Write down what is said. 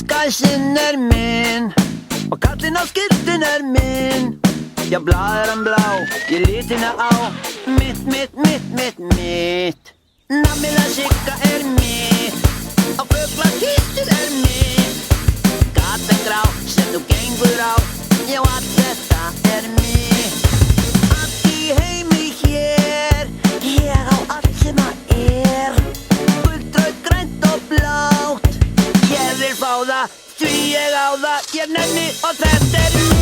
Gæsinn minn og kallinn á skiltinn minn. Já, blaðran blá, ég litina á mitt Namila Sigga mitt og fuglakistur mitt. Gatan grá sem þú gengur á, já, allt þetta mitt. Allt í heimi hér, ég á allt sem gult, rautt, grænt og blátt. Ég vil fá það, því ég á það, ég nenni og þetta mitt.